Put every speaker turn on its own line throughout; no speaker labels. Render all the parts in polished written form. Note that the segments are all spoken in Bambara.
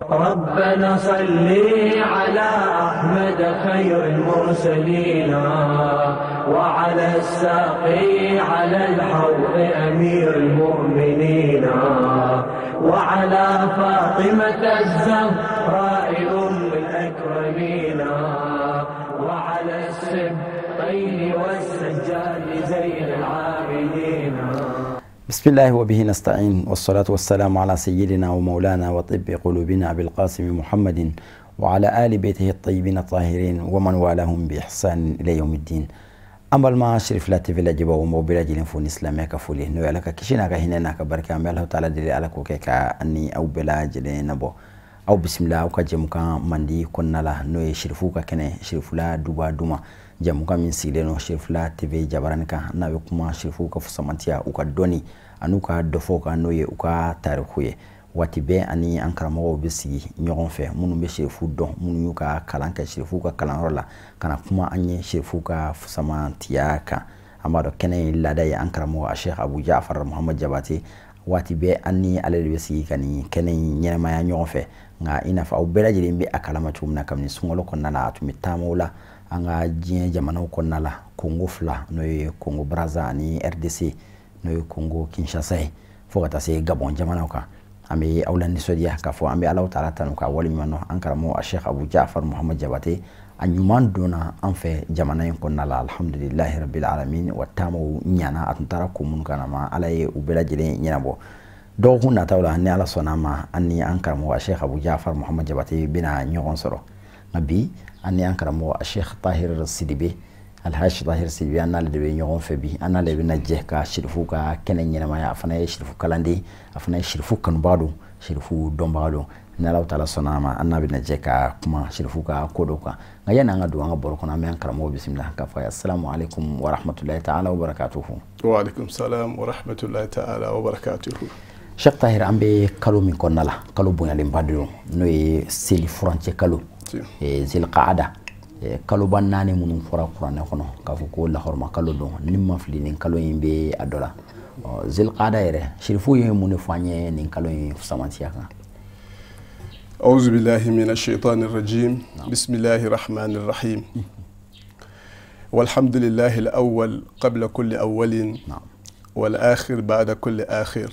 ربنا صل على أحمد خير المرسلين وعلى الساقي على الحوض أمير المؤمنين وعلى فاطمة الزهراء أم الأكرمين وعلى السبطين والسجاد زين العابدين.
بسم الله وبه نستعين والصلاة والسلام على سيدنا ومولانا وطب قلوبنا أبي القاسم محمد وعلى آل بيته الطيبين الطاهرين ومن والاهم بإحسان إلى يوم الدين. أما ما شرف لا تفلا جبا وموبلا جلين فون إسلامي كفولي نو يلك كشينا كهنا كبركة أمي الله تعالى دليل على كوكا أني أو بلا جلين نبو أو بسم الله أو كجمكا مندي كنا لا نو يشرفوك كنه شرفلا دوبا دوما jamuka min sileno shirfla tv jabaranka nawe kuma shirfu ka fusamantiya uka doni anuka dofo ka noye uka tarikuye watibe ani ankaramo bisi nyogon fe munu be shirfu don munu yuka kalanka shirfu ka kalanrola kana kuma anye shirfu ka fusamantiya ka amado kene lada ya ankaramo a Sheikh Abu Ja'far Muhammad Jabate watibe ani alelbisi kani kene nyema ya nyogon fe nga ina fa ubela jilimbe akalama tumna kamni sungolo konnala atumitamaula anga jien jamana konna la Congo fla no Congo Brazza ni RDC no Congo Kinshasa fo kata se Gabon jamana ka ambe awlandi sodiya ka fo ambe Allah taala tanu ka wali mano ankaramo a Sheikh Abu Ja'far Muhammad Jabate anyuman dona anfe jamana konna la alhamdulillah rabbil alamin watamu nyana atuntara ko mun kana ma alaye ubela jele nyabo do hunna tawla ni ala sonama anni ankaramo a Sheikh Abu Ja'far Muhammad Jabate bina nyogon soro nabi أني أنكرمه الشيخ طاهر السيدبي الحاج طاهر السيدبي أنا اللي بينيون فبي أنا اللي بنجح كشرفوك كنني ما يعرفنا يشرفوك كلاندي عرفنا يشرفوك كنبادو شرفوك دمبادو نلاو تعالى صنعما أنا بنجح كما شرفوك كودوكا غيانا نعدو عن بركنا من أنكرمه بسم الله كفاية. السلام عليكم ورحمة الله تعالى وبركاته.
وعليكم السلام ورحمة الله تعالى وبركاته.
شيخ طاهر أم بكلو من كنلا كلو بنيا لمبادو نوي سيل فرنسي كلو zil qaada kalo bannani munum fora qur'an kono ka ko la horma kalo do nimma fli nin kalo yimbe adola zil qaada yere shirfu yemu fanye nin kalo yin samantiya ka
أعوذ بالله من الشيطان الرجيم بسم الله الرحمن الرحيم والحمد لله الأول قبل كل أول والآخر بعد كل آخر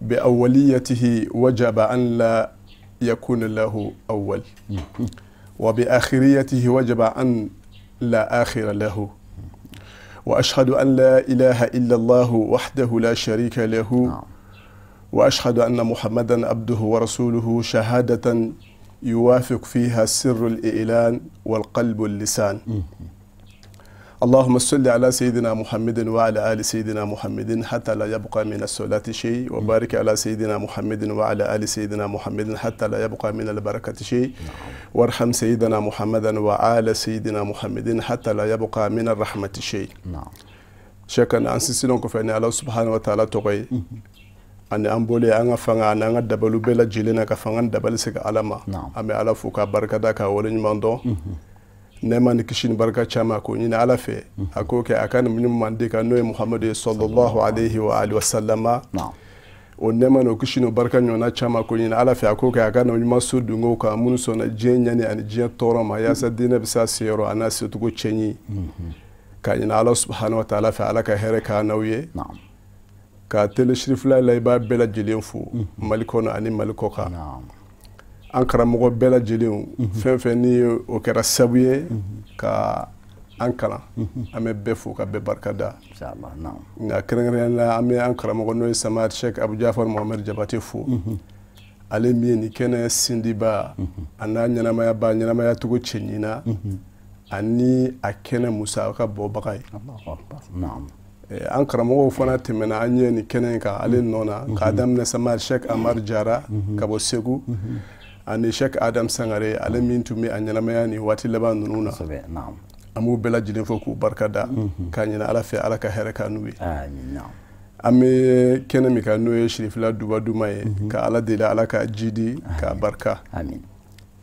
بأوليته وجب أن لا يكون له أول وبآخريته وجب أن لا آخر له وأشهد أن لا إله إلا الله وحده لا شريك له وأشهد أن محمدا عبده ورسوله شهادة يوافق فيها سر الإعلان والقلب واللسان. اللهم صل على سيدنا محمد وعلى آل سيدنا محمد حتى لا يبقى من الصلاة شيء وبارك على سيدنا محمد وعلى آل سيدنا محمد حتى لا يبقى من البركة شيء وارحم سيدنا محمدا وعلى سيدنا محمد حتى لا يبقى من الرحمة شيء. شكرا أنسيسلون كفاني الله سبحانه وتعالى تقوي أن أمبولي أنا فانا أنا دبلو بلا جيلنا كفانا دبل سك علما أمي على فوق بركة داك أولين ماندو nema ni kishin barka chama ko ni ala fe akoke akana min mandika no Muhammad sallallahu alaihi wa alihi wasallama o nema no kishin barka nyona chama ko ni ala fe akoke akana min masudu ngo ka mun so na jenya ni an jiya toro ma ya sadina bisa sero anasi to go chenyi ka ni ala subhanahu wa ta'ala fa alaka hereka nawiye ka tele shrif la ba bela jilin fu malikono ani malikoka an karamɔgɔ bɛɛ lajɛlen fɛn fɛn ni o kɛra sabu ye ka an kalan an bɛ bɛɛ fo ka bɛɛ barika da nka kɛrɛnkɛrɛnnen la an bɛ an karamɔgɔ n'o ye Samad Sheikh Abu Ja'far Muhammad Jabate fo ale min ye nin kɛnɛ sindiba a n'a ɲɛnamaya cogo cɛ ɲina ani a kɛnɛ musa ka bɔbaga ye an karamɔgɔw fana tɛmɛna an ye nin kɛnɛ in kan ale nɔ na k'a daminɛ Samad Sheikh Amar Jara ka bɔ Segu ani Sheikh Adam Sangare ale min tun bɛ a ɲɛnamaya ni waati laban ninnu na an b'u bɛɛ lajɛlen fo k'u barika da k'a ɲini ala fɛ ala ka hɛrɛ k'a n'u ye an bɛ kɛnɛ min kan n'o ye Sirifila Duba Duma ye ka ala deli ala ka jidi k'a barika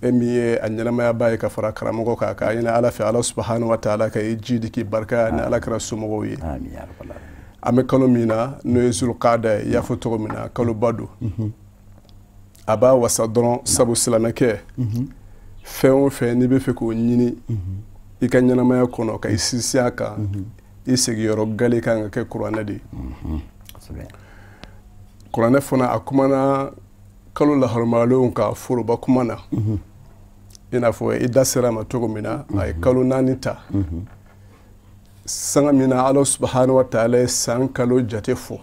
e min ye a ɲɛnamayaba ye ka fara karamɔgɔ kan k'a ɲini ala fɛ ala subhanahu wa ta'ala ka ye jidi k'i barika ni ala kɛra somɔgɔw ye an bɛ kalo min na n'o ye Zulqaada ye i y'a fɔ cogo min na kaloba don a b'a wasa dɔrɔn sabu silamɛkɛ fɛn o fɛn n'i bɛ fɛ k'o ɲini i ka ɲɛnamaya kɔnɔ ka i sinsin a kan i sigiyɔrɔ gale kan ka kɛ kuranɛ de ye kuranɛ fana a kumana kalo laharumalenw ka foroba kuma na i n'a fɔ i da sera ma cogo min na a ye kalo 4 ta sanga min na Ala subhanahu wa ta'ala ye san kalo jate fɔ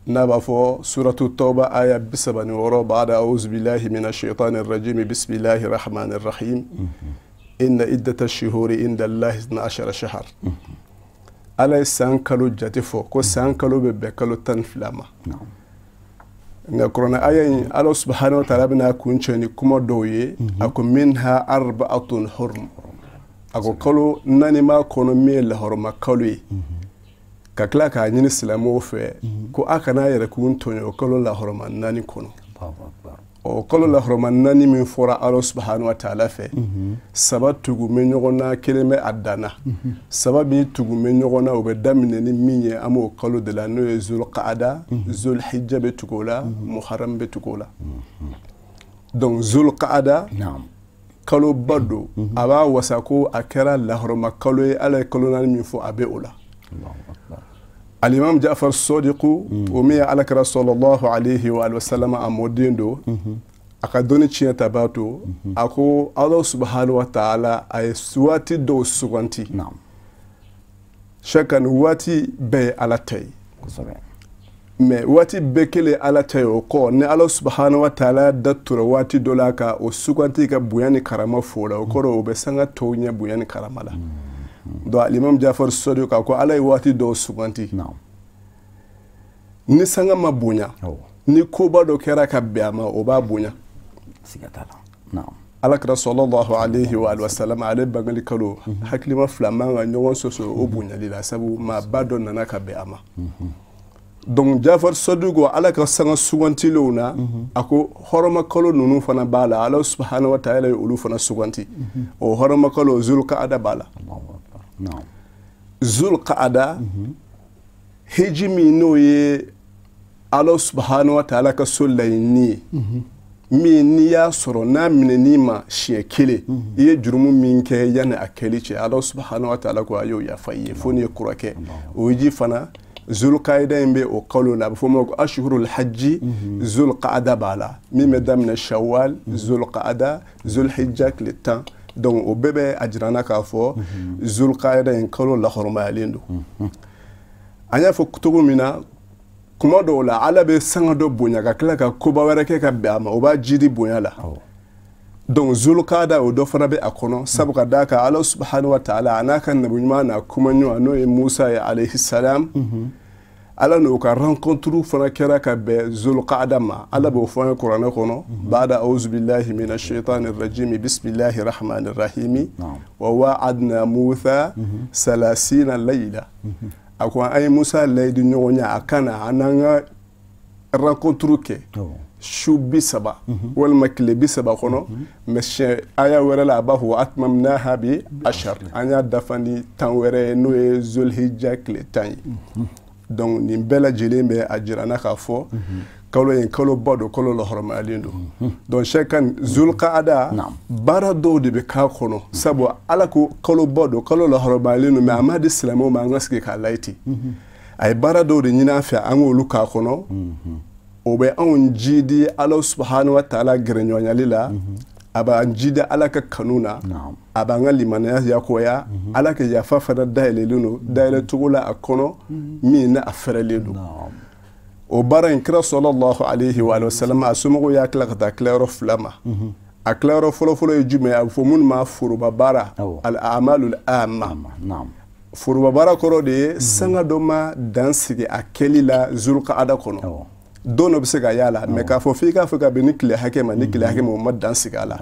n'a b'a fɔ suratu tawba aya 36 ba'da a'udhu billahi minash shaitanir rajim bismillahir rahmanir rahim inna iddatash shuhuri inda Allahi 12 shahr Ala ye san kalo jate fɔ ko san kalo bɛ bɛn kalo 12 ma nga kuranɛ aya in Ala subhanahu wa ta'ala bɛna kun cɛ ni kuma dɔw ye a ko minha arba'atun hurum a ko kalo 4 ma kɔnɔ min ye lahɔrɔma kalo ye ka tila k'a ɲini silamɛw fɛ ko a kana yɛrɛ kun tɔɲɔ o kalo lahɔrɔma 4 kɔnɔ o kalo lahɔrɔma 4 min fɔra Ala subhanahu wa ta'ala fɛ saba tugu bɛ ɲɔgɔn na kelen bɛ a danna saba min tugu bɛ ɲɔgɔn na o bɛ daminɛ ni min ye an b'o kalo de la n'o ye zulqa'ada zulhijja bɛ tugu o la muharram bɛ tugu o la donc zulqa'ada kalo ba don a b'a wasa ko a kɛra lahɔrɔma kalo ye Ala ye kalo 4 min fɔ a bɛ o la Al-Imam Ja'far Sadiqu o min ye alakira sallallahu alayhi wa sallam a mɔden don a ka dɔnni tiɲɛ ta b'a to a ko Ala subhanahu wa ta'ala a ye waati dɔw suganti chaque waati bɛɛ ye Ala ta ye mais waati bɛɛ kelen Ala ta ye o kɔ ni Ala subhanahu wa ta'ala da tora waati dɔ la ka o suganti ka bonya ni karama fo la o kɔrɔ o bɛ sanga tɔw ɲɛ bonya ni karama la donc Al-Imam Ja'far Sadiq ko Ala ye waati dɔw suganti ni sanga ma bonya ni koba dɔ kɛra ka bɛn a ma o b'a bonya Alakira sallallahu alayhi wa sallam ale bangali kalo hakilima 2 man ka ɲɔgɔn sɔsɔ o bonyali la sabu maa ba dɔ nana ka bɛn a ma donc Ja'far Sadiq Ala ka sanga sugantilenw na a ko hɔrɔma kalo ninnu fana b'a la Ala subhanahu wa ta'ala ye olu fana suganti o hɔrɔma kalo zulqa'ada b'a la zulqa'ada hiji min n'o ye Ala subhanahu wa ta'ala ka so laɲini ye min n'i y'a sɔrɔ n'a minɛn'i ma siɲɛ kelen i ye jurumu min kɛ yanni a kɛli cɛ Ala subhanahu wa ta'ala ko a y'o yafa i ye fo n'i ye kura kɛ o hiji fana zulqa'ada in bɛ o kalo la a bɛ fɔ o ma ko ashhurul hajji zulqa'ada b'a la min bɛ daminɛ shawwal zulqa'ada zulhijja tile 10 donc o bɛɛ bɛ a jirana k'a fɔ zulqa'ada in kalo lahɔrɔmayalen don an y'a fɔ cogo min na kuma dɔw la Ala bɛ sanga dɔ bonya ka tila ka koba wɛrɛ kɛ ka bɛn a ma o b'a jidi bonya la donc zulqa'ada o dɔ fana bɛ a kɔnɔ sabu ka d'a kan Ala subhanahu wa ta'ala a n'a ka nabi ɲuman n'a kuma ɲuman n'o ye Musa ye alayhi salam Ala n'o ka rencontre fana kɛra ka bɛn zulqa'ada ma Ala b'o fɔ an ye kuranɛ kɔnɔ ba'da a'udhu billahi minash shaitanir rajim bismillahir rahmanir rahim wa wa'adna Musa 30 layla a ko an ye Musa layidu ɲɔgɔn ye a kana an n'an ka rencontre kɛ su 30 walima tile 30 kɔnɔ mais aya wɛrɛ la a b'a fɔ atmamnaha bi ashar an y'a dafa ni 10 wɛrɛ ye n'o ye zulhijja tile 10 ye donc nin bɛɛ lajɛlen bɛ a jirana k'a fɔ kalo in kalo ba don kalo lahɔrɔmayalen don donc chaque zulqa'ada baara dɔw de bɛ k'a kɔnɔ sabu Ala ko kalo ba don kalo lahɔrɔmayalen don mais a ma di silamɛw ma an ka sigi k'a layɛ ten a ye baara dɔw de ɲini an fɛ an k'olu k'a kɔnɔ o bɛ anw jidi Ala subhanahu wa ta'ala gɛrɛɲɔgɔnyali la a b'an jidi Ala ka kanu na a b'an ka limanaya yakoya Ala ka yafa fana dayɛlɛlen don dayɛlɛ cogo la a kɔnɔ min na a fɛrɛlen don o baara in kira sallallahu alayhi wa sallam a somɔgɔw y'a tila ka taa tilayɔrɔ 2 ma a tilayɔrɔ fɔlɔfɔlɔ ye jumɛn a bɛ fɔ minnu ma foroba baara al-a'malul amma foroba baara kɔrɔ de ye sanga dɔ ma dan sigi a kɛli la zulqa'ada kɔnɔ don dɔ bɛ se ka y'a la mais k'a fɔ f'i k'a fɔ ka bɛn ni tile hakɛ ma ni tile hakɛ ma o ma dan sigi a la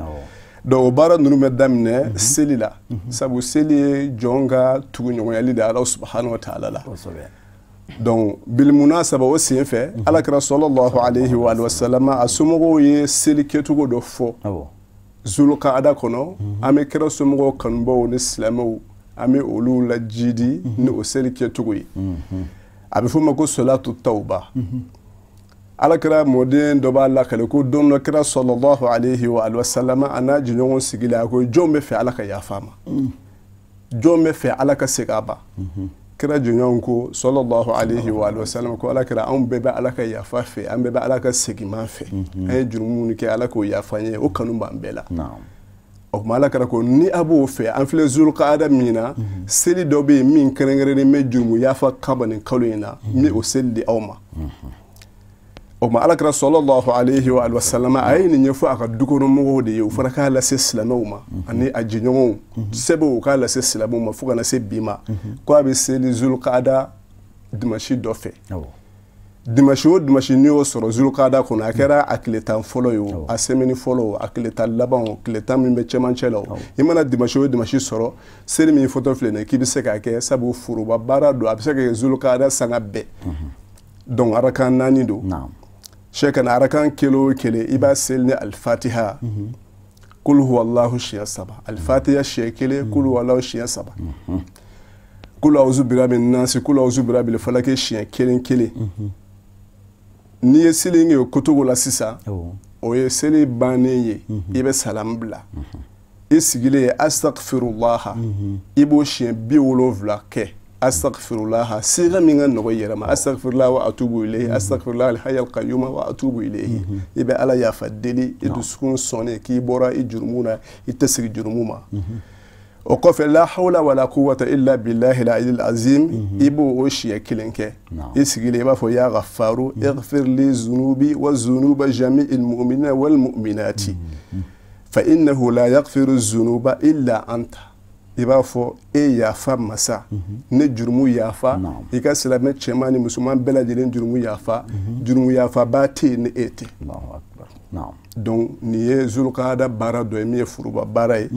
donc o baara ninnu bɛ daminɛ seli la sabu seli ye jɔn ka tuguɲɔgɔnyali de Ala subhanahu wa ta'ala la donc bilmunasaba o sen fɛ Alakira sallallahu alayhi wa sallam a somɔgɔw ye seli kɛcogo dɔ fɔ zulqa'ada kɔnɔ an bɛ kira somɔgɔw kanubaw ni silamɛw an bɛ olu lajidi ni o seli kɛcogo ye a bɛ fɔ o ma ko salatu tawba alakira mɔden dɔ b'a lakale ko don dɔ kira sallallahu alayhi wa sallam a n'a jɛɲɔgɔn sigila a ko jɔn bɛ fɛ ala ka yafa ma jɔn bɛ fɛ ala ka segin a ba kira jɛɲɔgɔn ko sallallahu alayhi wa sallam ko alakira anw bɛɛ bɛ ala ka yafa fɛ an bɛɛ bɛ ala ka segin ma fɛ an ye jurumu minnu kɛ ala k'o yafa an ye o kanu b'an bɛɛ la o tuma alakira ko ni a b'o fɛ an filɛ zulukada min na seli dɔ bɛ yen min kɛrɛnkɛrɛnnen bɛ jurumu yafa kama nin kalo in na n bɛ o seli di aw ma o tuma alakira sallallahu alayhi wa sallam a ye nin ɲɛfɔ a ka dukɔnɔmɔgɔw de ye o fana k'a lase silamɛw ma ani a jɛɲɔgɔnw sɛbɛnw k'a lase silamɛw ma fo ka na se bi ma ko a bɛ seli zulukada dimanche dɔ fɛ dimanche o dimanche n'i y'o sɔrɔ zulukada kɔnɔ a kɛra a tile tan fɔlɔ ye o a semaine fɔlɔ o a tile tan laban o tile tan min bɛ cɛmancɛ la o i mana dimanche o dimanche sɔrɔ seli min fɔtɔ filɛ nin ye k'i bɛ se k'a kɛ sabu foroba baara don a bɛ se ka kɛ zulukada sanga bɛɛ donc arakan 4 don shekana arakan kelen o kelen i b'a seli ni alfatiha kul huwallahu siɲɛ 3 alfatiha siɲɛ 1 kul huwallahu siɲɛ 3 kul a'udhu birabin nasi kul a'udhu birabil falaki siɲɛ 1 n'i ye seli in kɛ kotogo la sisan o ye seli bannen ye i bɛ salam bila i sigilen ye astaghfirullah i b'o siɲɛ 70 kɛ astaghfirullah siga min ka nɔgɔ yɛrɛ ma astaghfirullah wa atubu ilayhi astaghfirullah alhayyul qayyum wa atubu ilayhi i bɛ ala yafa deli i dusukun sɔnnen k'i bɔra i jurumu na i tɛ segin jurumu ma o kɔfɛ la hawla wala quwwata illa billahi al-aliyyil azim i b'o o siɲɛ 1 kɛ i sigilen i b'a fɔ ya ghafaru ighfir li zunubi wa zunuba jami'il mu'minina wal mu'minati fa innahu la yaghfiru zunuba illa anta i b'a fɔ e yafa masa ne jurumu yafa i ka silamɛ cɛman ni musoman bɛɛ lajɛlen jurumu yafa b'a tɛ yen ni e tɛ donc nin ye zulukada baara dɔ ye min ye foroba baara ye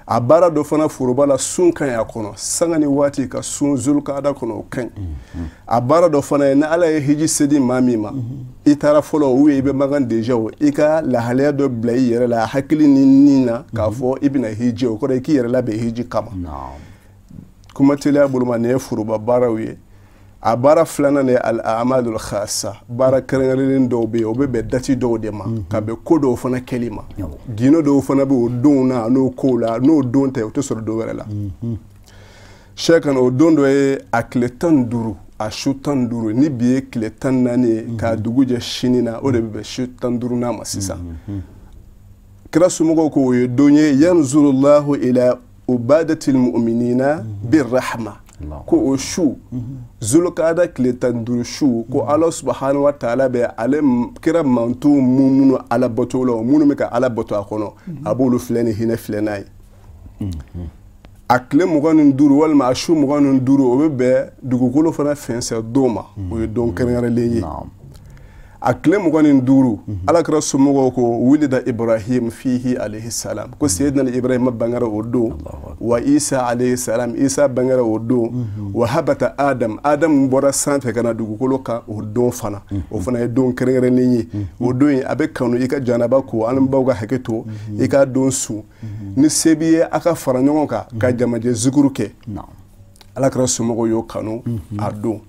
a baara dɔ fana foroba la sun ka ɲi a kɔnɔ sanga ni waati ka sun zulukada kɔnɔ o ka ɲi a baara dɔ fana ye ni ala ye hiji se di maa min ma i taara fɔlɔ ou i bɛ magan deja o i ka lahalaya dɔ bila i yɛrɛ la hakili ni nin na k'a fɔ i bɛna hiji o kɔrɔ i k'i yɛrɛ labɛn hiji kama kuma teliya bolo ma nin ye foroba baaraw ye a baara filanan de ye al-a'malul khassa baara kɛrɛnkɛrɛnnen dɔw bɛ yen o bɛ bɛn dati dɔw de ma ka bɛn ko dɔw fana kɛli ma gindo dɔw fana bɛ o donw na n'o kow la n'o don tɛ o tɛ sɔrɔ don wɛrɛ la shɛkan o don dɔ ye a tile 15 a su 15 ni bi ye tile 14 ye k'a dugu jɛ sini na o de bɛ bɛn su 15nan ma sisan kira somɔgɔw ko o ye don ye yanzurullahu ila ubadatil mu'minina birrahma ko o su zulukada tile 15 su ko ala subhanahu wa ta'ala bɛ ale kira manto minnu ala bato la minnu bɛ ka ala bato a kɔnɔ a b'olu filɛ ni hinɛ filɛ n'a ye a tile 25 walima a su 25 o bɛ bɛn dugukolo fana fɛnsɛ don ma o ye don kɛrɛnkɛrɛnlen ye a tile 25 alakira somɔgɔw ko wulida ibrahim fihi alayhi salam ko sayyidina ibrahim bangara o don wa isa alayhi salam isa bangara o don wa habata adam bɔra sanfɛ kana dugukolo kan o don fana o fana ye don kɛrɛnkɛrɛnnen ye o don a bɛ kanu i ka janaba ko an baw ka hakɛ to i ka don su ni se b'i ye a ka fara ɲɔgɔn kan ka jamajɛ zikuru kɛ alakira somɔgɔw y'o kanu a don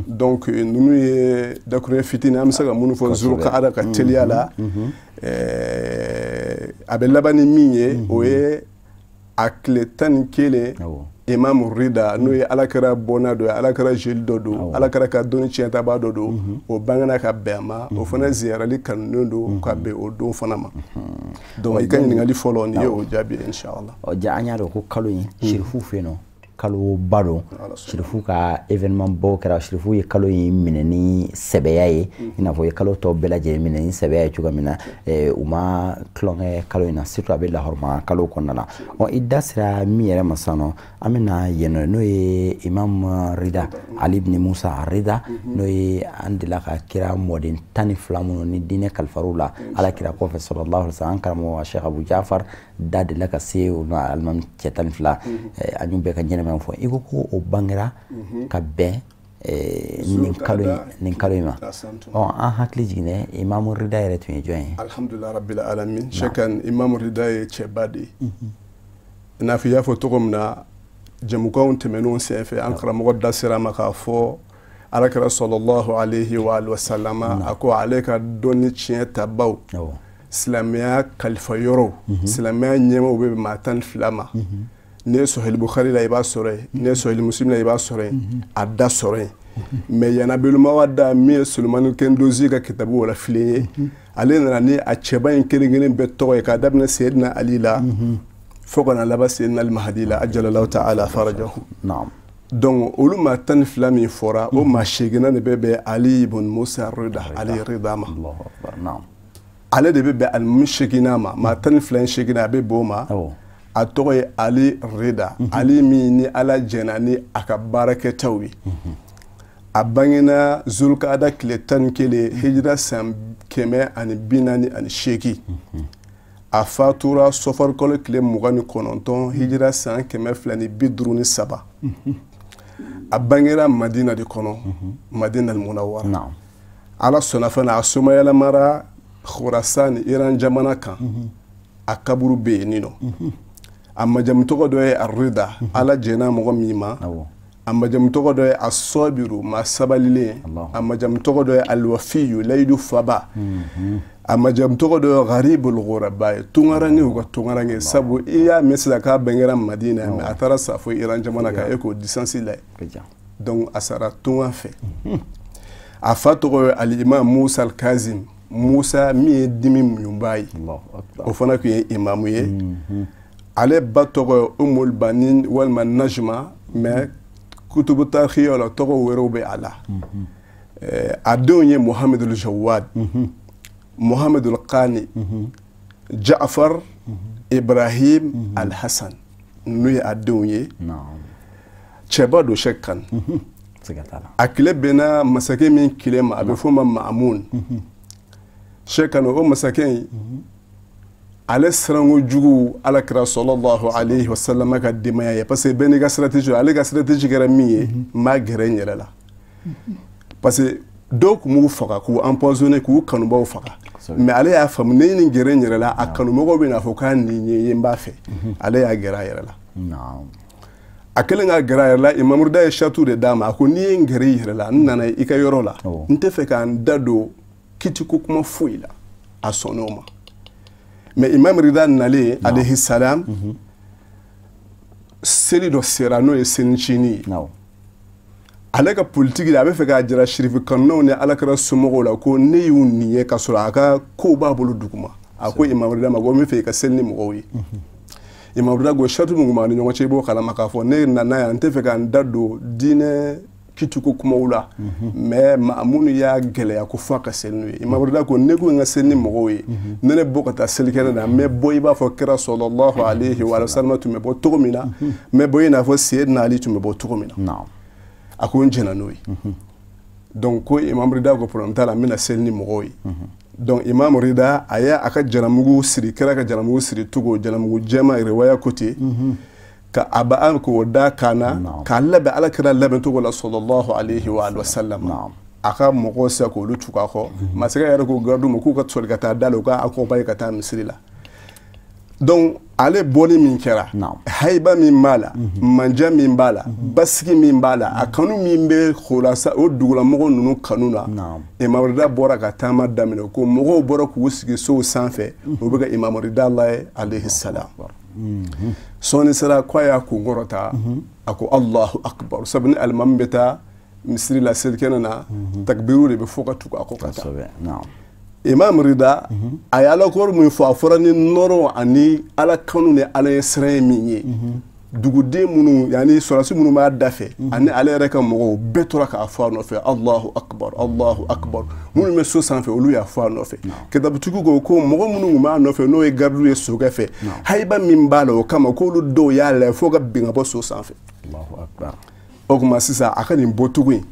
donc ninnu ye dakuruɲɛ fitinin an bɛ se ka minnu fɔ zulukada ka teliya la a bɛ laban ni min ye o ye a tile 11 imamu rida n'o ye alakira bɔnna dɔ ye alakira jeli dɔ don alakira ka dɔnni tiɲɛtaba dɔ don o bangena ka bɛn a ma o fana ziyarali kanunen don ka bɛn o don fana ma donc i ka ɲininkali fɔlɔ nin ye o jaabi ye inshallah
ja an y'a dɔn ko kalo in sherifu fɛ yen nɔ kalo ba don sherifu ka événement baw kɛra sherifu ye kalo in minɛ ni sɛbɛya ye i n'a fɔ ye kalo tɔw bɛɛ lajɛlen minɛ ni sɛbɛya ye cogo min na u ma tulonkɛ kalo in na surtout a bɛ lahɔrɔma kalo kɔnɔna na i da sera min yɛrɛ ma sisan nɔ an bɛna yen nɔ n'o ye imam rida ali ibn musa rida n'o ye an delila ka kira mɔden 12 minnu ni diinɛ kalifar'u la ala kira kɔfɛ sallallahu alaihi wasallam an karamɔgɔ Sheikh Abu Jafar da delila ka se o na alimami cɛ 12 an y'u bɛɛ ka ɲɛnɛmaya fɔ i ko ko o bangera ka bɛn nin kalo in ma an hakili jiginɛ imamu rida yɛrɛ tun ye jɔn ye
alhamdulillah rabbil alamin shekan imamu rida ye cɛba de ye i n'a fɔ i y'a fɔ cogo min na jamukanw tɛmɛnenw senfɛ an karamɔgɔ da sera ma k'a fɔ alakira sallallahu alayhi wa sallam a ko ale ka dɔnni tiɲɛ tabaw silamɛya kalifa yɔrɔ silamɛya ɲɛmaw bɛ maa 12 ma ne Sahih Bukhari la i b'a sɔrɔ yen ne Sahih Muslim la i b'a sɔrɔ yen a da sɔrɔ yen mais yanabeluma wada min ye Sulemani Kendozi ka kitabu wala filen ye ale nana ni a cɛba in kelen bɛɛ tɔgɔ ye k'a daminɛ Sayyidina Ali la fo kana laban Sayyidina Al-Mahdi la ajalallahu ta'ala farajahu. Donc olu maa 12 min fɔra o maa 8 de bɛ bɛn Ali ibn Musa Rida Ali Rida ma ale de bɛ bɛn al-8 ma maa 12 8 a bɛ bɛn o ma a tɔgɔ ye Ali Rida Ali min ni Ala jɛna ni a ka baarakɛtaw ye a bangena Zulkada tile 11 hijira san 448 a fatura Sofar kalo tile 29 hijira san 253 a bangera Madina de kɔnɔ Madina al-Munawwara Ala sɔnna fana a somayala mara Khurasan Iran jamana kan a kaburu bɛ yen nɔ a majamu tɔgɔ dɔ ye Ar-Rida Ala jɛna mɔgɔ min ma a majamu tɔgɔ dɔ ye As-Sabiru maa sabalilen a majamu tɔgɔ dɔ ye Al-Wafiyu layidu faba a majamu tɔgɔ dɔ ye Gharibul Ghuraba ye tungarani u ka tungarange sabu i y'a mɛn sisan k'a bɛnkɛra Madina mais a taara sa fo Iran jamana kan e k'o distance lajɛ donc a sara tunga fɛ a fa tɔgɔ ye Al-Imam Musa Al-Kazim Musa min ye dimi muɲuba ye o fana tun ye imamu ye ale ba tɔgɔ ye Umul Banin walima Najma mais kutubu tarikhiya la tɔgɔ wɛrɛw bɛ a la a denw ye Muhammadul Jawad Muhammadul Qani Ja'far Ibrahim Al-Hassan n'u ye a denw ye cɛba do Sheikh Kan a tile bɛnna masakɛ min tile ma a bɛ fɔ o ma Ma'mun Sheikh Kan o masakɛ in ale siranko jugu alakira sallallahu alayhi wa sallam ka denbaya ye parce que bɛɛ n'i ka stratégie ale ka stratégie kɛra min ye maa gɛrɛ n yɛrɛ la parce que dɔw tun b'u faga k'u empoisonner k'u kanubaw faga mais ale y'a faamu ne ni gɛrɛ n yɛrɛ la a kanumɔgɔw bɛ n'a fɔ k'a nin ye n b'a fɛ ale y'a gɛrɛ a yɛrɛ la a kɛlen ka gɛrɛ a yɛrɛ la Imam Rida ye château de d'a ma a ko n'i ye n gɛrɛ i yɛrɛ la n nana i ka yɔrɔ la n tɛ fɛ k'an da don kitiko kuma foyi la a sɔnn'o ma mais Imam Rida nalen alayhi salam seli dɔ sera n'o ye selicini ye ale ka politique a bɛ fɛ k'a jira shirifu kanunaw ni alakira somɔgɔw la ko ne y'u nin ye ka sɔrɔ a ka kow b'a bolo duguma a ko Imam Rida ma ko n bɛ fɛ i ka seli ni mɔgɔw ye Imam Rida ko château min b'an ni ɲɔgɔn cɛ i b'o kalama k'a fɔ ne nana yan n tɛ fɛ k'an da don diinɛ kitiko kumaw la mais Ma'mun y'a gɛlɛya ko fo a ka seli n'u ye Imam Rida ko ne ko n ka seli ni mɔgɔw ye ne ne bɔ ka taa selikɛnɛ na n bɛ bɔ i b'a fɔ kira sallallahu alayhi wa sallam tun bɛ bɔ cogo min na n bɛ bɔ i n'a fɔ Sayyidina Ali tun bɛ bɔ cogo min na a ko n jɛna n'o ye donc ko Imam Rida ko problème t'a la n bɛna seli ni mɔgɔw ye donc Imam Rida a y'a ka jalamugu siri kira ka jalamugu siri cogo jalamugu jɛma riwaya ko ten ka abaan ko da kana ka labɛn alakira labɛn cogo la sallallahu alayhi wa sallam a ka mɔgɔw se k'olu tugu a kɔ masakɛ yɛrɛ ko gardiw ma k'u ka sɔli ka taa da la u ka accompagner ka taa misiri la donc ale bɔli min kɛra hayiba min b'a la manja min b'a la basigi min b'a la a kanu min bɛ Khurasan o dugulamɔgɔ ninnu kanu na Imam Rida bɔra ka taama daminɛ ko mɔgɔw bɔra k'u sigi sow sanfɛ o bɛ ka Imam Rida layɛ alayhi salam sɔɔni sera k'a y'a kunkɔrɔta a ko Allahu akbar sabu ni alimami bɛ taa misiri la selikɛnɛ na takbiriw de bɛ fɔ ka tugu a kɔ ka taa Imam Rida a ye alakɔrɔ min fɔ a fɔra ni nɔrɔ ani ala kanu ni ala ye siran min ye duguden minnu yani sɔrɔsi minnu b'a da fɛ ani ale yɛrɛ ka mɔgɔw bɛɛ tora k'a fɔ a nɔfɛ Allahu akbar Allahu akbar minnu bɛ so sanfɛ olu y'a fɔ a nɔfɛ kitabutigi ko mɔgɔ minnu tun b'a nɔfɛ n'o ye gardiw ye sokɛ fɛ hayiba min b'a la o kama k'olu dɔw y'a lajɛ fo ka bin ka bɔ so sanfɛ o tuma sisan a ka nin bɔcogo in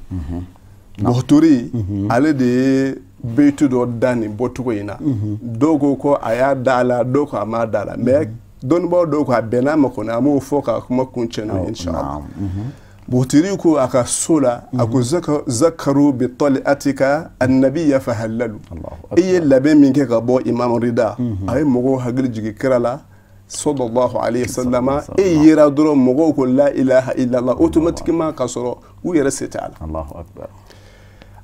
bɔtori ale de ye beyitu dɔ da nin bɔcogo in na dɔw ko a y'a da a la dɔw ko a m'a da a la mais dɔnnibaaw dɔw ko a bɛnn'a ma kɔni a m'o fɔ ka kuma kuncɛ n'o ye inshallah bɔtiri ko a ka so la a ko zakaru bi tali'atika annabiyya fahallalu i ye labɛn min kɛ ka bɔ Imam Rida a ye mɔgɔw hakili jigin kira la sallallahu alayhi wa sallam e yera dɔrɔn mɔgɔw ko la ilaha illallah automatiquement ka sɔrɔ u yɛrɛ se t'a la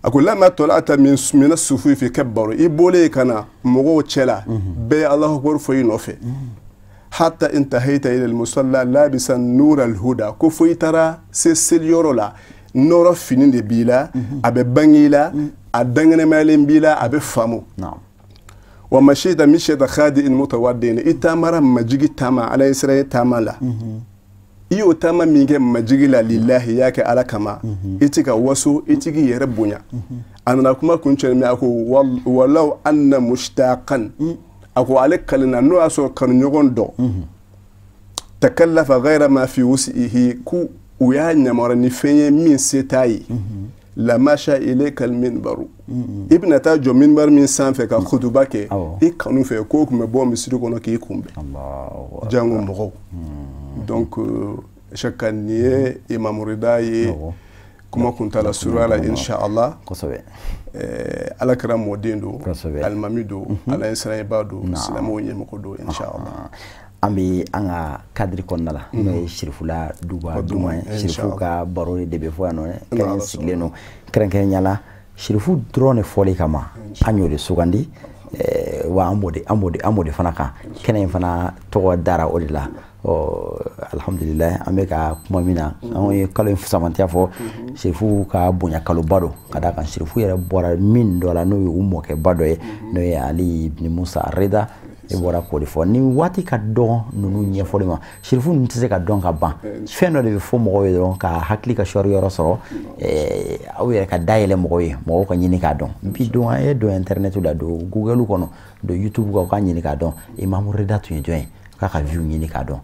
ako lamma tola'ta min as-sufufi ka baro i bole kana mogo cɛla bɛɛ Allahu akbar fo i nɔfɛ hatta intahayta ila al-musalla labisan nur al-huda ko fo i taara se seliyɔrɔ la nɔrɔ fini de b'i la a bɛ bange i la a danŋɛnɛmayalen b'i la a bɛ faamu wa mashita mishata khadi'in mutawaddin i taamara majigi taama ala israel taama la i y'o taama min kɛ majigi la lillahi y'a kɛ ala kama i ti ka waso i tigi yɛrɛ bonya a nana kuma kuncɛ min a ko walaw anna mushtaqan a ko ale kalina n'o y'a sɔrɔ kanuɲɔgɔn dɔ takallafa ghayra ma fi wus'ihi ku u y'a ɲamara ni fɛn ye min se t'a ye la masha ilayka al-minbaru i bɛna taa jɔ minbar min sanfɛ ka khutuba kɛ i kanu fɛ k'o tun bɛ bɔ misiri kɔnɔ k'i kunbɛn jango mɔgɔw donc shakka ni ye Imam Rida ye kuma kuntala sura la inshallah ala kɛra mɔden don alimami don ala ye siranyɛba don silamɛw ɲɛmɔgɔ don inshallah
an bɛ an ka kadiri kɔnɔna la n'o ye Sirifula duba duman ye Sirifu ka baro de bɛ fɔ yan nɔ kɛrɛn sigilen don kɛrɛnkɛrɛnya la Sirifu dɔrɔn de fɔli kama an y'o de sugandi wa an b'o de fana kan kɛnɛ in fana tɔgɔ dara o de la alhamdulillah an bɛ ka kuma min na an ye kalo in samantiya fɔ Sirifu ka bonya kaloba don ka d'a kan Sirifu yɛrɛ bɔra min dɔ la n'o ye u mɔkɛba dɔ ye n'o ye Ali ibn Musa Rida e bɔra k'o de fɔ ni waati ka dɔn ninnu ɲɛfɔli ma Sirifu ninnu tɛ se ka dɔn ka ban fɛn dɔ de bɛ fɔ mɔgɔw ye dɔrɔn ka hakili ka sɔri yɔrɔ sɔrɔ aw yɛrɛ ka dayɛlɛ mɔgɔw ye mɔgɔw ka ɲini k'a dɔn bi don an ye don internet la don Google kɔnɔ don YouTube kan u ka ɲini k'a dɔn Imam Rida tun ye jɔn ye k'a ka view ɲini k'a dɔn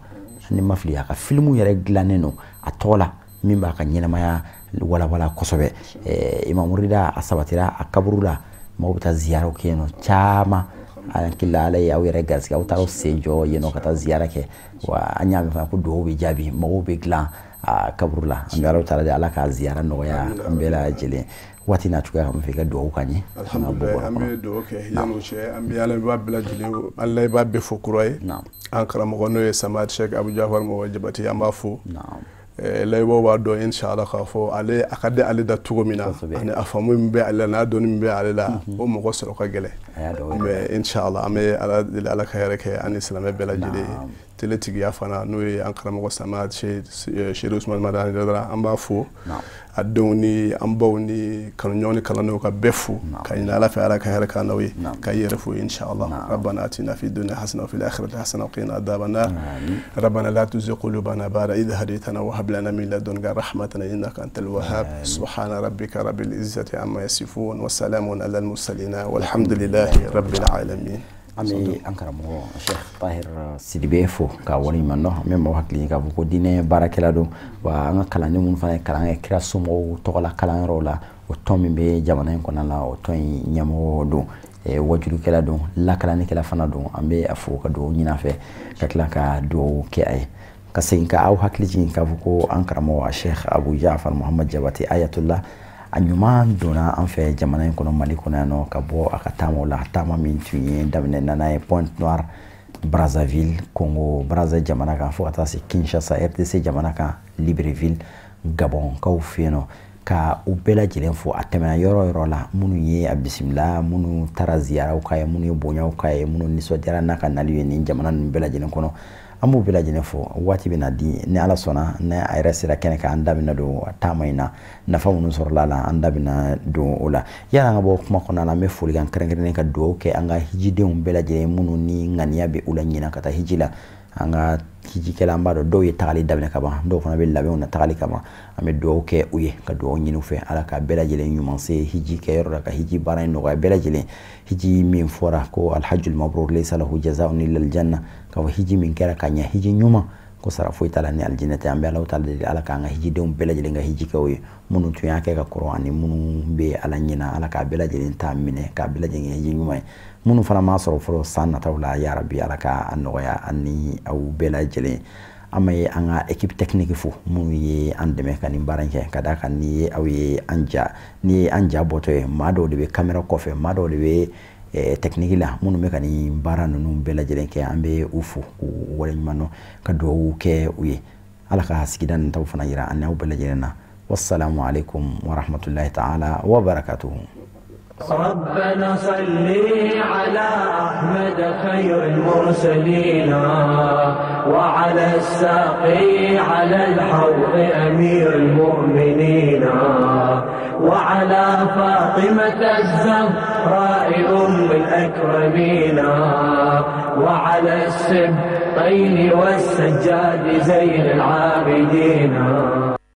ni ma fili a ka filmu yɛrɛ dilannen don a tɔgɔ la min b'a ka ɲɛnamaya walawala kosɛbɛ Imam Rida a sabatira a kaburu la mɔgɔw bɛ taa ziyaraw kɛ yen nɔ caman an kila ala ye aw yɛrɛ garisɛgɛ aw taara sen jɔ yen nɔ ka taa ziyara kɛ wa an y'a mɛn fana ko duwawu bɛ jaabi mɔgɔw bɛ dilan a kaburu la an bɛ Alahu taala de ala ka ziyara nɔgɔya an bɛɛ lajɛlen waati n'a cogoya min fɛ ka duwawu k'an ye
alhamdulillah an bɛ duwawu kɛ yan'o cɛ an bɛ ala b'a bɛɛ lajɛlen ala i b'a bɛɛ fɔ kura ye an karamɔgɔ n'o ye Samad Sheikh Abu Jafar Mɔgɔ Jabati an b'a fɔ layibaw b'a dɔn inshallah k'a fɔ ale a ka di ale da cogo min na ani a faamu min bɛ ale la n'a dɔnni min bɛ ale la o mɔgɔ sɔrɔ ka gɛlɛn mais inshallah an bɛ ala ka hɛrɛ kɛ ani silamɛ bɛɛ lajɛlen teletigiya fana n'o ye an karamɔgɔ Samad Sheikh Usman Madani Dara an b'a fɔ a denw ni an baw ni kanuɲɔgɔn ni kalandenw ka bɛɛ fo ka ɲini ala fɛ ala ka hɛrɛ k'an n'aw ye ka i yɛrɛ fo inshallah rabbana atina fi dunya hasana wa fil akhirati hasana wa qina adhaban nar rabbana la tuzigh qulubana ba'da idh hadaytana wa hab lana min ladunka rahmatan innaka antal wahhab subhana rabbika rabbil izzati amma yasifun wa salamun alal mursalin walhamdulillahi rabbil alamin
an bɛ an karamɔgɔ Sheikh Tahir Sidibe fo ka waleɲuman dɔn an bɛ maaw hakili k'a fɔ ko diinɛ baarakɛla don wa an ka kalanden minnu fana ye kalan kɛ kira somɔgɔw tɔgɔ la kalanyɔrɔw la o tɔn min bɛ jamana in kɔnɔna la o tɔn in ɲɛmɔgɔ don wajulukɛla don lakalanikɛla fana don an bɛ a fɔ ka dugawu ɲini a fɛ ka tila ka dugawu kɛ a ye ka segin ka aw hakili jigin k'a fɔ ko an karamɔgɔ Sheikh Abu Jafar Muhammad Jabati Ayatollah a ɲuman donna an fɛ jamana in kɔnɔ Mali kɔnɔ yan nɔ ka bɔ a ka taamaw la taama min tun ye daminɛ nana ye Pointe-Noire Brazzaville Congo Brazza jamana kan fo ka taa se Kinshasa RDC jamana kan Libreville Gabon kaw fɛ yen nɔ ka u bɛɛ lajɛlen fo a tɛmɛna yɔrɔ yɔrɔ la minnu ye a bisimila minnu taara ziyaraw k'a ye minnu ye bonyaw k'a ye minnu nisɔndiyara n'a ka nali ye nin jamana ninnu bɛɛ lajɛlen kɔnɔ an b'u bɛɛ lajɛlen fo waati bɛna di ni ala sɔnna ni a yɛrɛ sera kɛnɛ kan an da bɛna don taama in na nafa minnu sɔrɔla la an da bɛna don o la yala an ka bɔ kuma kɔnɔna la an bɛ folikan kɛrɛnkɛrɛnnen ka dugawu kɛ an ka hijidenw bɛɛ lajɛlen minnu ni ŋaniya bɛ u la ɲina ka taa hiji la an ka hijikɛla an b'a dɔn dɔw ye tagali daminɛ ka ban dɔw fana bɛ labɛnw na tagali kama an bɛ dugawu kɛ u ye ka dugawu ɲini u fɛ ala ka bɛɛ lajɛlen ɲuman se hiji kɛyɔrɔ la ka hiji baara in nɔgɔya bɛɛ lajɛlen hiji min fɔra ko alhajjul mabrur laysa lahu jazaa'un illa aljanna ka fɔ hiji min kɛra ka ɲɛ hiji ɲuman ko sara foyi t'a la ni aljinɛ tɛ an bɛ Alahu taala deli ala k'an ka hijidenw bɛɛ lajɛlen ka hiji kɛ o ye minnu tun y'a kɛ ka kɔrɔ ani minnu bɛ ala ɲina ala k'a bɛɛ lajɛlen ta minɛ k'a bɛɛ lajɛlen kɛ hiji ɲuman ye minnu fana m'a sɔrɔ fɔlɔ san nataw la ya rabi ala k'a nɔgɔya ani aw bɛɛ lajɛlen an bɛ an ka équipe technique fo minnu ye an dɛmɛ ka nin baara in kɛ ka d'a kan ni ye aw ye an ja bɔtɔ ye maa dɔw de bɛ caméra kɔfɛ maa dɔw de bɛ technique la minnu bɛ ka nin baara ninnu bɛɛ lajɛlen kɛ an bɛ u fo k'u waleɲuman dɔn ka dugawu kɛ u ye ala ka sigida nin taw fana yira an n'aw bɛɛ lajɛlen na والسلام عليكم ورحمة الله تعالى وبركاته.
ربنا صل على أحمد خير المرسلين وعلى الساقي على الحوض أمير المؤمنين وعلى فاطمة الزهراء أم الأكرمين وعلى السبطين والسجاد زين العابدين.